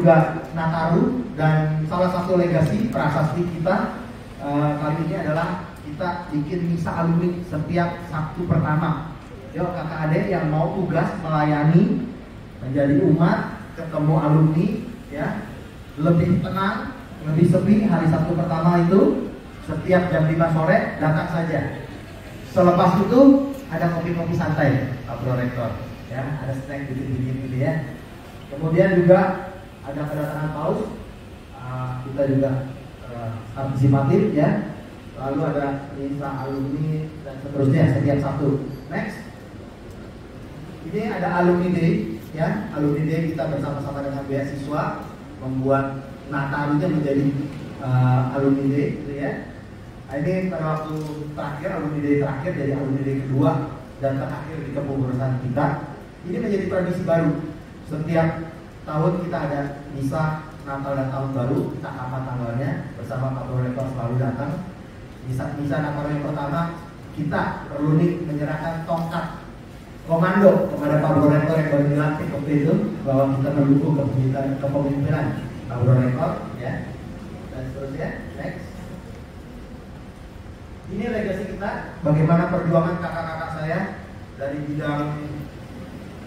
juga Nataru, dan salah satu legasi prasasti kita kali ini adalah kita bikin misa alumni setiap Sabtu pertama. Yuk kakak adik yang mau tugas melayani menjadi umat, ketemu alumni ya, lebih tenang, lebih sepi hari Sabtu pertama itu setiap jam 5 sore datang saja. Selepas itu ada kopi-kopi santai Pak Prorektor ya, ada snack dikit-dikit gitu ya. Kemudian juga ada kedatangan paus, kita juga partisipatif ya. Lalu ada misa alumni dan seterusnya setiap Sabtu. Next, ini ada alumni day ya. Alumni day kita bersama-sama dengan beasiswa membuat Natarunya menjadi alumni day gitu ya. Ini pada waktu terakhir, alumni day terakhir, jadi alumni day kedua dan terakhir di kepengurusan kita. Ini menjadi tradisi baru. Setiap tahun kita ada misa Natal dan Tahun Baru, kita kapan tanggalnya bersama Pak Prorektor selalu datang. Misa Natal yang pertama kita perlu nih menyerahkan tongkat komando kepada Pak Prorektor yang baru dilantik waktu itu, bahwa kita mendukung kepemimpinan Pak Prorektor ya, dan seterusnya. Next, ini legasi kita, bagaimana perjuangan kakak-kakak saya dari bidang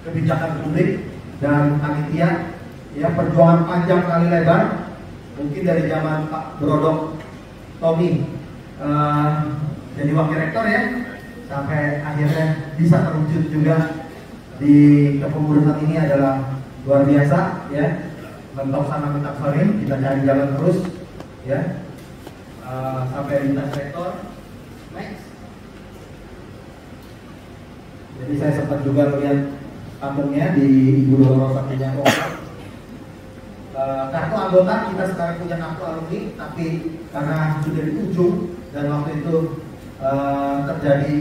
kebijakan publik dan panitia ya, perjuangan panjang kali lebar, mungkin dari zaman Pak Brodok Tommy jadi wakil rektor ya, sampai akhirnya bisa terwujud juga di kepengurusan ini adalah luar biasa ya. Mentok sana mentok sore, kita cari jalan terus ya, sampai lintas rektor. Next, jadi saya sempat juga melihat kampungnya di Ibu Doro Saktinya Rosa. Kartu anggota kita sekarang punya kartu alumni, tapi karena sudah di ujung dan waktu itu terjadi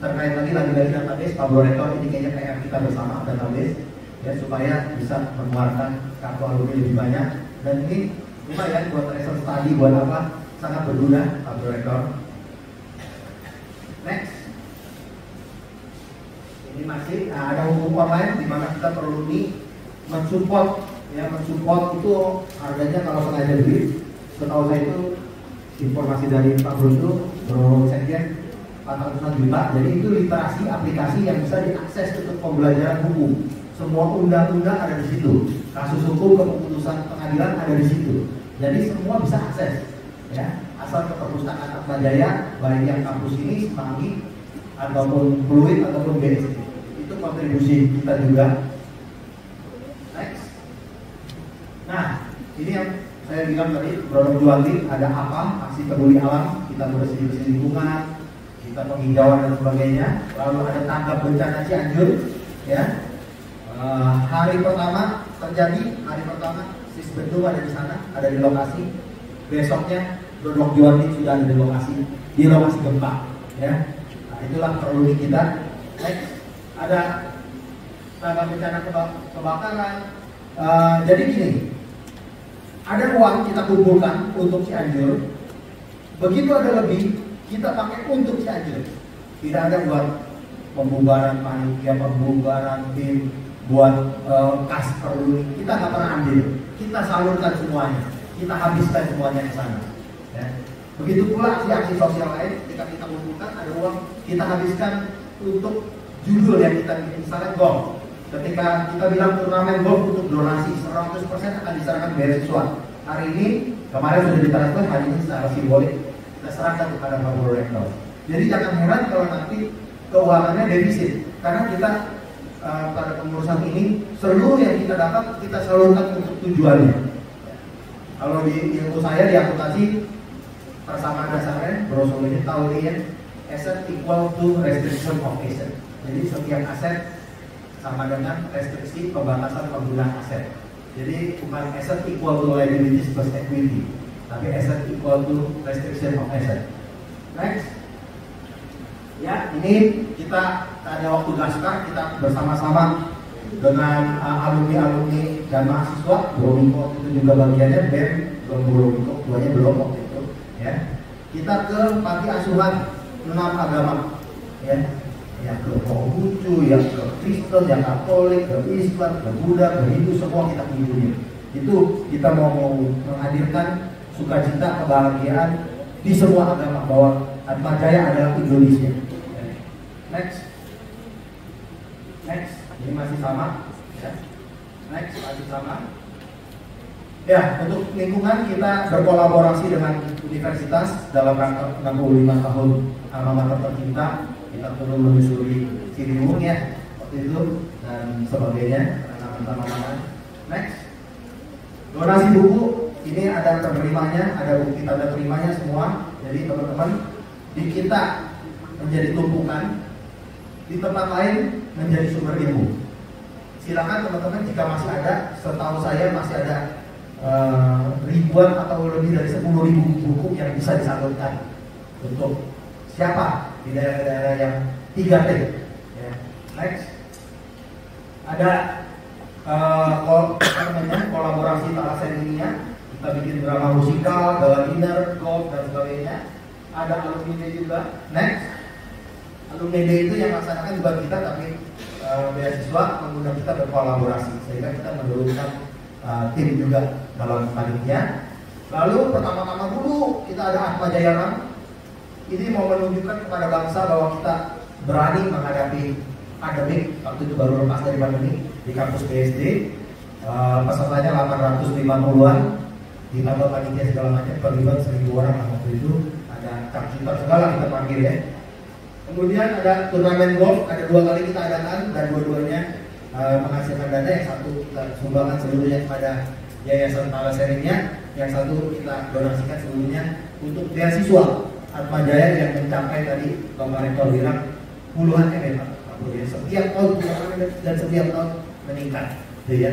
terkait lagi database, Pak Prorektor ini kayaknya PR kita bersama database ya, supaya bisa mengeluarkan kartu alumni lebih banyak, dan ini lumayan buat research study, buat apa, sangat berguna Pak Prorektor. Next, ini masih ada hukum online di mana kita perlu mensupport ya, mensupport itu harganya kalau sengaja beli, setahu saya itu informasi dari Pak Bro itu Sekjen 400 juta. Jadi itu literasi aplikasi yang bisa diakses untuk pembelajaran hukum. Semua undang-undang ada di situ, kasus hukum, keputusan pengadilan ada di situ. Jadi semua bisa akses ya, asal ke perpustakaan Atmajaya, baik yang kampus ini, Semanggi, ataupun Fluid ataupun BSD. Itu kontribusi kita juga. Next. Nah, ini yang saya bilang tadi, produk Juwanti ada apa? Aksi peduli alam, kita bersih-bersih lingkungan, kita penghijauan dan sebagainya. Lalu ada tanggap bencana Cianjur, ya. Hari pertama terjadi, hari pertama sis bentuk ada di sana, ada di lokasi. Besoknya produk Juwanti sudah ada di lokasi gempa, ya. Nah, itulah perlu kita. Next, ada tanggap bencana kebakaran. Jadi gini, ada uang kita kumpulkan untuk Cianjur, begitu ada lebih kita pakai untuk Cianjur. Tidak ada buat pembubaran panitia, pembubaran tim, buat kas perlu, kita nggak pernah ambil. Kita salurkan semuanya, kita habiskan semuanya ke sana. Ya. Begitu pula aksi sosial lain, ketika kita kumpulkan ada uang, kita habiskan untuk judul yang kita bikin, misalnya golf. Ketika kita bilang turnamen golf untuk donasi 100% akan diserahkan beasiswa. Hari ini, kemarin sudah ditransfer, hari ini secara simbolik kita serahkan kepada Pak Prorektor. Jadi jangan heran kalau nanti keuangannya defisit, karena kita pada pengurusan ini seluruh yang kita dapat kita salurkan untuk tujuannya. Kalau di ilmu saya di akuntansi, persamaan dasarnya brosur ini tahu ya, asset equal to restriction of asset. Jadi setiap aset sama dengan restriksi pembatasan penggunaan aset. Jadi bukan asset equal to liabilities plus equity, tapi asset equal to restriction of asset. Next, ya ini kita ada waktu Gaskar, kita bersama-sama dengan alumni dan mahasiswa. Bro itu juga bagiannya, BEM belum duanya belum waktu itu. Ya, kita ke panti asuhan 6 agama. Ya. Yang ke Konghucu, yang ke Kristen, yang Katolik, ke Islam, ke Buddha, ke Hindu, semua kita kunjungi. Itu kita mau menghadirkan sukacita, kebahagiaan di semua agama bahwa Atmajaya adalah Indonesia. Next, ini masih sama, ya. Next, masih sama. Ya, untuk lingkungan kita berkolaborasi dengan universitas dalam rangka 65 tahun alma mater tercinta. Kita perlu menyusuri Ciliwung ya, waktu itu dan sebagainya, teman-teman. Next, donasi buku ini ada penerimanya, ada bukti tanda terimanya semua. Jadi teman-teman, di kita menjadi tumpukan, di tempat lain menjadi sumber ilmu. Silakan teman-teman jika masih ada, setahu saya masih ada ribuan atau lebih dari 10.000 buku yang bisa disalurkan untuk siapa di daerah-daerah yang 3T. Ya. Next, ada kolaborasi talasemia. Kita bikin drama musikal, gala dinner, golf dan sebagainya. Ada alumni day juga. Next, alumni day itu yang laksanakan bukan kita tapi beasiswa mengundang kita berkolaborasi sehingga kita menurunkan tim juga dalam panitia. Lalu pertama-tama dulu kita ada Atmajaya Run. Ini mau menunjukkan kepada bangsa bahwa kita berani menghadapi pandemi. Waktu itu baru lepas dari pandemi di kampus BSD. Pesertanya 850-an, ditambah panitia segala macam, terlibat 1.000 orang waktu itu. Ada computer segala kita panggil ya. Kemudian ada turnamen golf, ada 2 kali kita adakan dan dua-duanya menghasilkan dana. Yang satu kita sumbangkan seluruhnya kepada Yayasan Talasemia, yang satu kita donasikan seluruhnya untuk beasiswa Atmajaya yang mencapai tadi Bapak Rektor bilang puluhan setiap tahun dan setiap tahun meningkat. Jadi ya,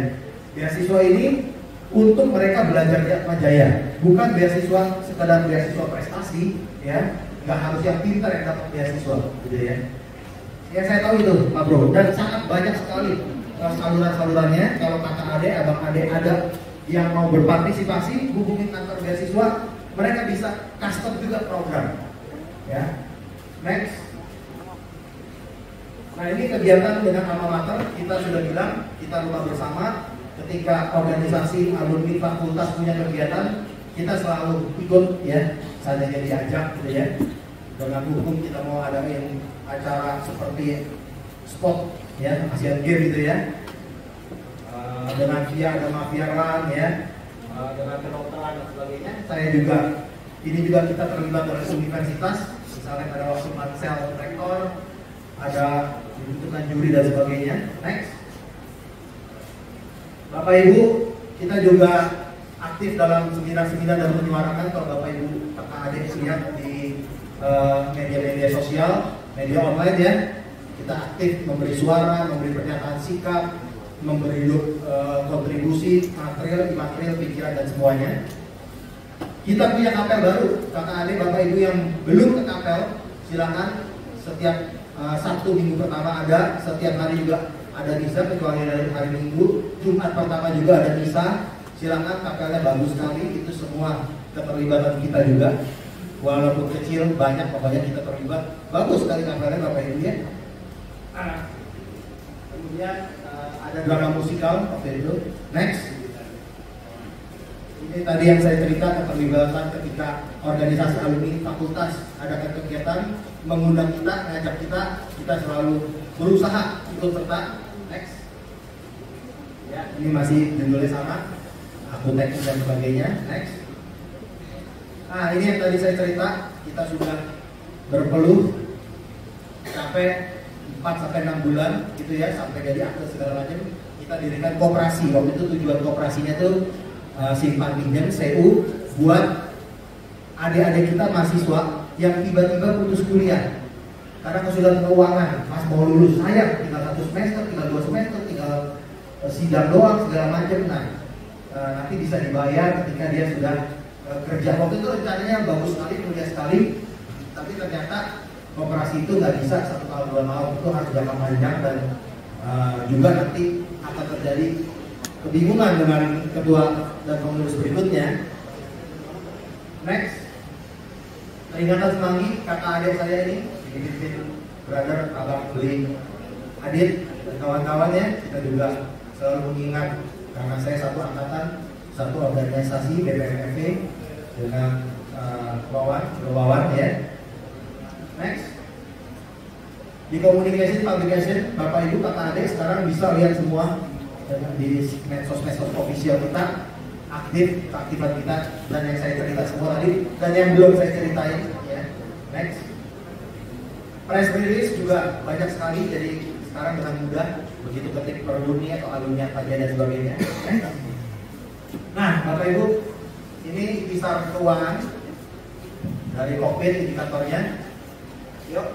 beasiswa ini untuk mereka belajar di Atmajaya, bukan beasiswa sekedar beasiswa prestasi, ya, nggak harus yang pintar yang dapat beasiswa, gitu ya. Yang saya tahu itu, Pak Bro, dan sangat banyak sekali saluran-salurannya. Kalau kakak adik, abang adik ada yang mau berpartisipasi, hubungin kantor beasiswa, mereka bisa custom juga program. Ya, next. Nah ini kegiatan dengan alma mater, kita sudah bilang kita rumah bersama. Ketika organisasi alumni fakultas punya kegiatan, kita selalu ikut ya, seandainya diajak gitu ya. Dengan hukum kita mau ada yang acara seperti spot ya, Asian Games gitu ya. Dengan via ada mafia run ya, dengan kedokteran dan sebagainya. Saya juga, ini juga kita terlibat oleh universitas, misalnya pada waktu pansel rektor, ada pembentukan juri dan sebagainya. Next, Bapak Ibu, kita juga aktif dalam seminar-seminar dan menyuarakan. Kalau Bapak Ibu kakak adik lihat di media-media sosial, media online ya, kita aktif memberi suara, memberi pernyataan sikap, memberi kontribusi material, imaterial, pikiran dan semuanya. Kita punya kapel baru, kakak adik Bapak Ibu yang belum ke kapel, silakan. Setiap Sabtu minggu pertama ada, setiap hari juga ada misa kecuali dari hari Minggu. Jumat pertama juga ada misa. Silakan, kapelnya bagus sekali. Itu semua keterlibatan kita juga. Walaupun kecil, banyak pokoknya kita terlibat. Bagus sekali kapelnya Bapak Ibu ya. Kemudian ada drama musikal waktu itu. Next. Ini tadi yang saya cerita keterlibatan ketika organisasi alumni fakultas adakan kegiatan, mengundang kita, mengajak kita selalu berusaha ikut serta. Next. Ya, ini masih judulnya sama, akun teknis dan sebagainya. Next. Nah, ini yang tadi saya cerita, kita sudah berpeluh sampai 4-6 bulan gitu ya, sampai jadi akte segala macam. Kita dirikan koperasi. Waktu itu tujuan koperasinya tuh simpan pinjam CU buat adik-adik kita mahasiswa yang tiba-tiba putus kuliah karena kesulitan keuangan, pas mau lulus sayang, tinggal 1 semester, tinggal 2 semester, tinggal sidang doang segala macam. Nah, nanti bisa dibayar ketika dia sudah kerja. Waktu itu rencananya bagus sekali, mulia sekali, tapi ternyata koperasi itu nggak bisa 1 tahun 2 tahun, itu harus jangka panjang dan juga nanti akan terjadi kebingungan dengan ketua dan pengurus berikutnya. Next, peringatan semanggi kakak adik saya ini, dipimpin brother abang beli Adit dan kawan-kawannya. Kita juga selalu mengingat karena saya satu angkatan satu organisasi BPMFV dengan Wawan ya. Next. Di communication publication, Bapak Ibu kakak adik sekarang bisa lihat semua di medsos official kita, aktifan kita, dan yang saya cerita semua tadi dan yang belum saya ceritain ya. Next. Press release juga banyak sekali, jadi sekarang dengan mudah begitu ketik perluni atau alumni saja dan sebagainya. Nah, Bapak Ibu, ini kisar keuangan dari COVID indikatornya. Yuk.